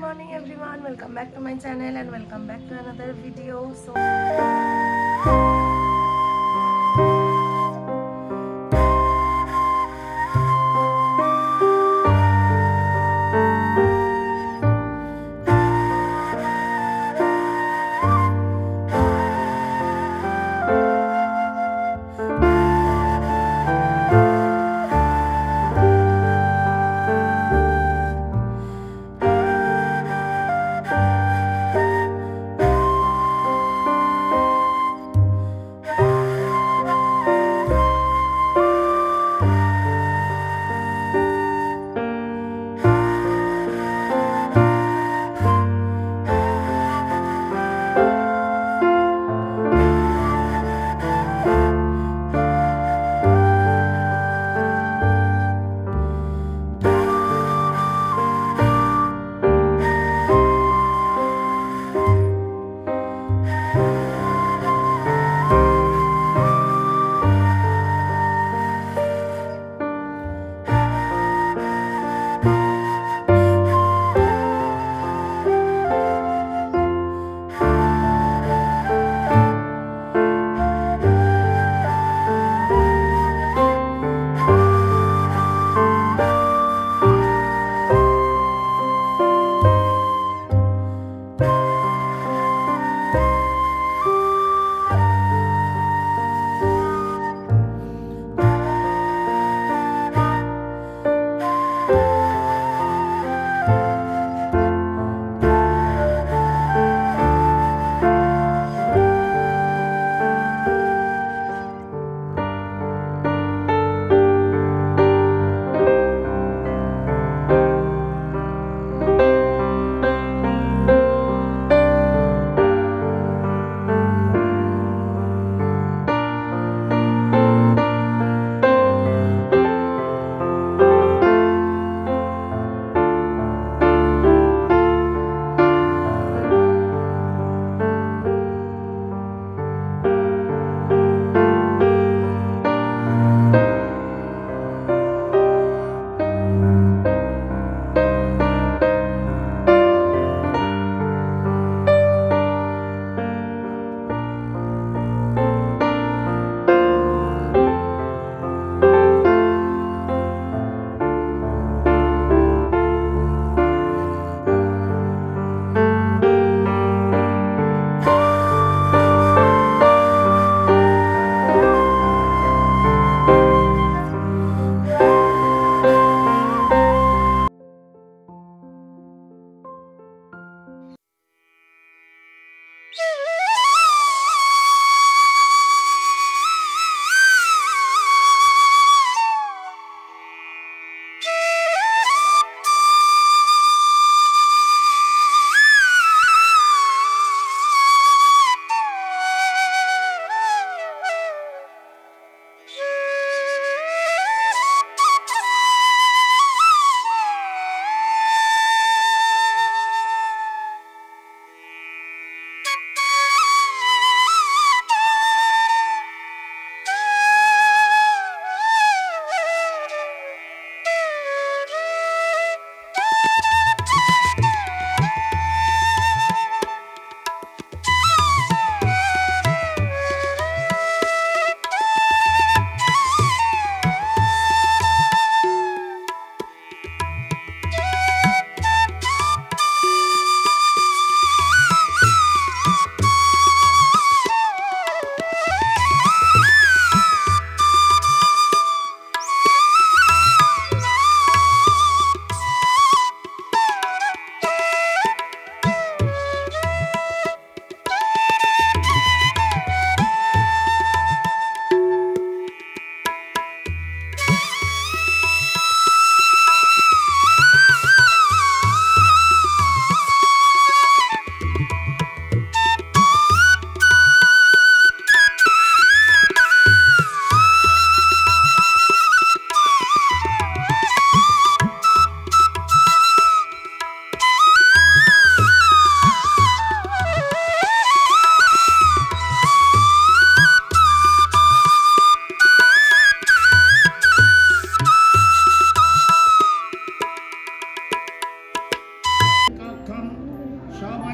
morning everyone, welcome back to my channel and welcome back to another video.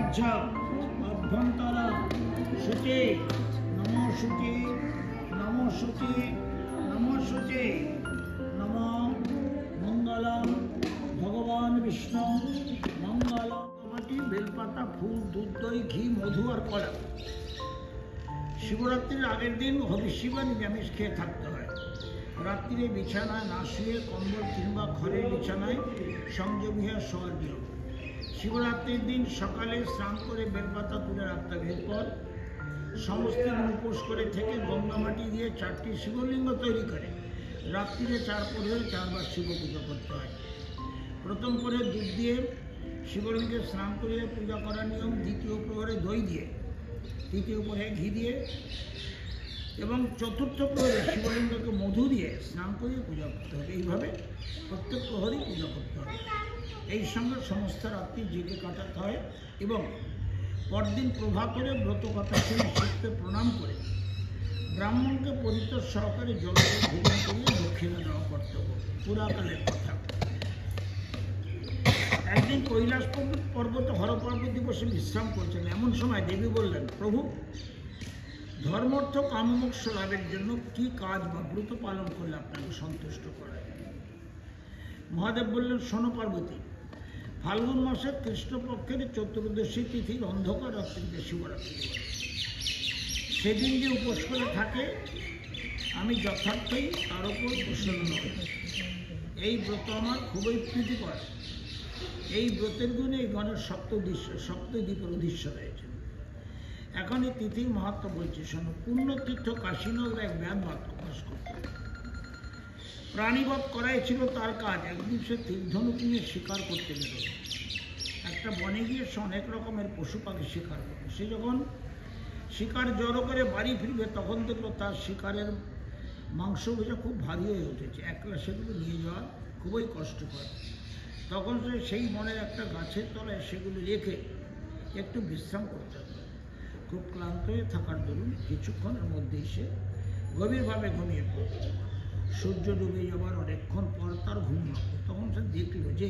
वाचा अभ्यंतरा शुचे नमो शुचे नमो शुचे नमो शुचे नमो मंगलम भगवान विष्णु मंगलम बेलपाता फूल दूध दही घी मधु और कला शिवरात्रिर आगेर दिन हविष्य बा निरामिष खेये थाकते हय रात्रिरे बिछानाय ना शुए कम्बल किंबा घरेर बिछानाय संयम हয়ে শোয়ার নিয়ম शिवरात्रिर दिन सकाले स्नान करे बेलपाता तुले राखते হবে এরপর समस्त दिन उपোস করে থেকে গঙ্গা মাটি দিয়ে 4টি শিবলিঙ্গ তৈরি করে রাত্রিরে 4 প্রহরে 4 বার শিব পূজা করতে হয় প্রথম প্রহরে দুধ দিয়ে शिवलिंगे स्नान कर पूजा करार नियम द्वितीय प्रहरे दई दिए तृतीय प्रहरे घी दिए एवं चतुर्थ प्रहरे शिवलिंग के मधु दिए स्नान कर पूजा करते हैं এইভাবে प्रत्येक प्रहरे पूजा करते हैं এই সঙ্গে সমস্ত রাত্রি জেগে কাটাতে হয় এবং পরদিন প্রভাতরে ব্রত কথা শুনে শিবকে প্রণাম করে ব্রাহ্মণকে পবিত্র সহকারে জল ভোজন করিয়ে দক্ষিণা দেওয়া কর্তব্য পুরাকালের কথা एक दिन कैलाश पर्वत हर पार्वती बसे विश्राम करছেন এমন সময় देवी বললেন प्रभु धर्मार्थ काममोक्ष लाभের জন্য কি কাজ বা ব্রত পালন করলে আপনাকে সন্তুষ্ট করা যায় মহাদেব বললেন শোনো পার্বতী ফাল্গুন মাসের কৃষ্ণপক্ষের চতুর্দশী তিথির অন্ধকার রাত্রিতে শিবরাত্রি সেদিন যে উপোস করে থাকে আমি যথার্থই তার উপর প্রসন্ন হই এই ব্রত আমার খুবই প্রীতিকর এই ব্রতের গুণে এই গণের সপ্তদ্বীপের উদ্দেশ্য রয়েছে এখন এই তিথির মাহাত্ম্য বলছে শোনো পুণ্যতীর্থ কাশীনগরে এক ব্যাধ বাস করত প্রাণীবধ করাই ছিল তার কাজ একদিন সে তীরধনুক নিয়ে শিকার করতে গেল একটা বনে গিয়ে সে অনেক রকমের পশু পাখি শিকার করবে সে যখন শিকার জড়ো করে বাড়ি ফিরবে তখন দেখলো তার শিকারের মাংস বোঝা খুব ভারী হয়ে উঠেছে একলা সেগুলো নিয়ে যাওয়া খুবই কষ্টকর তখন সে সেই বনের একটা গাছের তলায় সেগুলো রেখে একটু বিশ্রাম করতে হবে খুব ক্লান্ত হয়ে থাকার দরুন কিছুক্ষণের মধ্যেই সে গভীরভাবে ঘুমিয়ে পড়ল সূর্য ডুবে যাবার অনেকক্ষণ পর তার ঘুম ভাঙল তখন সে দেখল যে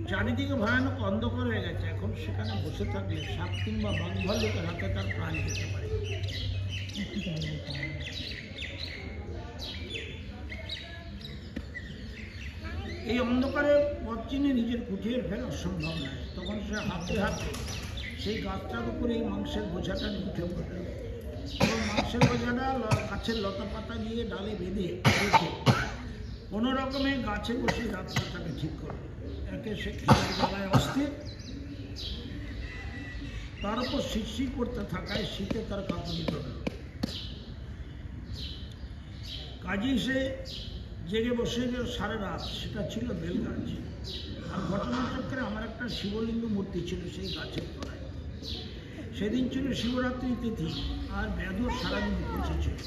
চারিদিকে ভয়ানক অন্ধকার হয়ে গেছে এখন সেখানে বসে থাকলে সাপ কিংবা বাঘ ভাল্লুকের হাতে তার প্রাণ যেতে পারে এই অন্ধকারে পথ চিনে নিজের কুঠিয়ে ফেরা অসম্ভব নয় তখন সে হাতে হাতে সেই গাছটার উপরে এই মাংসের বোঝাটা উঠে পড়ল এবং মাংসের বোঝাটা গাছের লতা পাতা দিয়ে ডালে বেঁধে রেখে কোনো রকমে গাছে বসে রাতটাকে ঠিক করল একে সে খিদের জ্বালায় অস্থির তার উপর শিরশির করতে থাকায় শীতে তার কাঁপুনি ধরল কাজেই সে জেগে বসে গেল সারা রাত সেটা ছিল বেলগাছ আর ঘটনাচক্রে আমার একটা শিবলিঙ্গ মূর্তি ছিল সেই গাছের তলায় সেদিন ছিল শিবরাত্রি তিথি আর ব্যাধ সারাদিন পৌঁছেছিল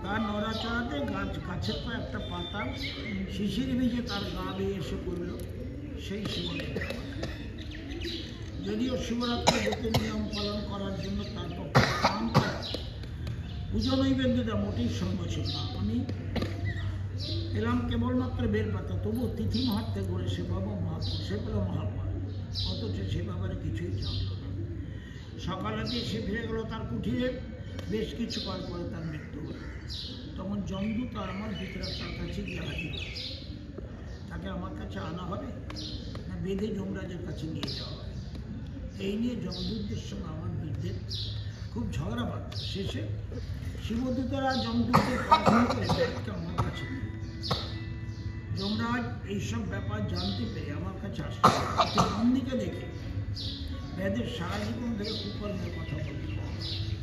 তার নড়াচড়াতে গাছের পর একটা পাতা শিশির ভিজে তার গা বেয়ে এসে পড়ল সেই শিবলিঙ্গ যদিও শিবরাত্রি ব্রতের নিয়ম পালন করার জন্য তার পক্ষে স্নান করা পুজো নৈবেদ্যটা মোটেই সম্ভব ছিল না আমি এলাম কেবলমাত্র বেলপাতা তবুও তিথি মাহাত্মে গড়ে সে বাবা মহাপুর সে পেল মহাপুর অথচ সে বাবারে কিছুই জানল না সকালেতে সে ফিরে গেল তার কুঠিরে বেশ কিছু কাল পরে তার মৃত্যু হল তখন যমদূত আর আমার ভিতরে তার কাছে গিয়ে হাজির তাকে আমার কাছে আনা হবে না বেঁধে যমরাজের কাছে নিয়ে যাওয়া হবে এই নিয়ে যমদূতদের সঙ্গে আমার বিরুদ্ধে খুব ঝগড়া বাঁধত শেষে শিবদূতরা যমদূতদের আমার কাছে যমরাজ এইসব ব্যাপার জানতে পেরে আমার কাছে আসছে নন্দীকে দেখে বেদের সারা জীবন ধরে কুকর্মের কথা বলল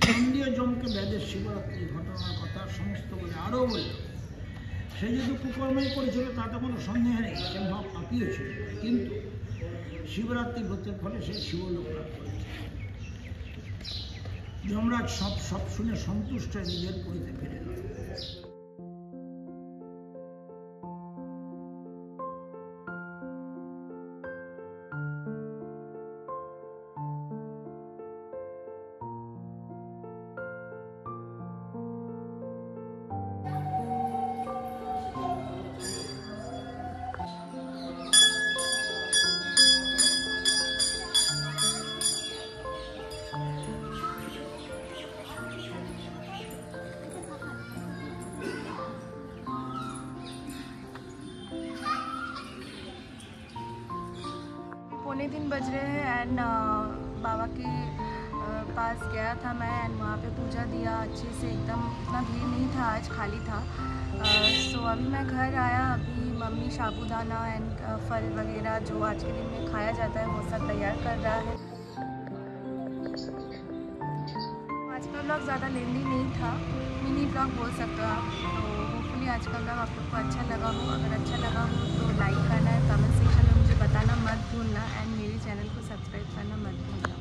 নন্দীয় যমকে বেদের শিবরাত্রি ঘটনার কথা সমস্ত বলে আরও বলল সে যদি কুকর্মই করেছিল তাতে কোনো সন্দেহ নেই সে মহা পাপিও ছিল কিন্তু শিবরাত্রি ব্রতের ফলে সে শিবলোক লাভ করেছে যমরাজ সব শুনে সন্তুষ্ট হয়ে নিজের পুরীতে ফিরে গেল 3 बज रहे हैं एंड बाबा के पास गया था मैं एंड वहाँ पे पूजा दिया अच्छे से, एकदम इतना भीड़ नहीं था, आज खाली था। सो अभी मैं घर आया, अभी मम्मी साबूदाना एंड फल वगैरह जो आज के दिन में खाया जाता है वो सब तैयार कर रहा है। आज का ब्लॉग ज़्यादा लेंदी नहीं था, मिनी ब्लॉग बोल सकते हो आप। तो होपफुली आज का ब्लॉग आप लोग को अच्छा लगा हो। अगर अच्छा लगा हो तो लाइक करना है, कमेंट सेक्शन में मुझे बताना मत भूलना एंड मेरे चैनल को सब्सक्राइब करना मत भूलना।